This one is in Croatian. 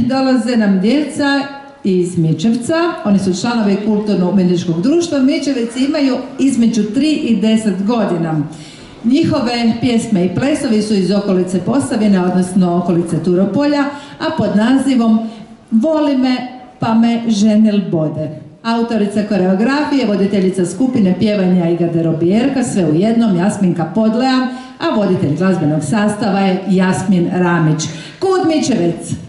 Dolaze nam djeca iz Mičevca, oni su članovi kulturno-umjetničkog društva. Mičeveci imaju između 3 i 10 godina. Njihove pjesme i plesovi su iz okolice Posavine, odnosno okolice Turopolja, a pod nazivom Voli me pa me ženil bode. Autorica koreografije, voditeljica skupine pjevanja i garderobijerka, sve u jednom, Jasminka Podleja, a voditelj glazbenog sastava je Jasmin Ramić. Kud Mičevec!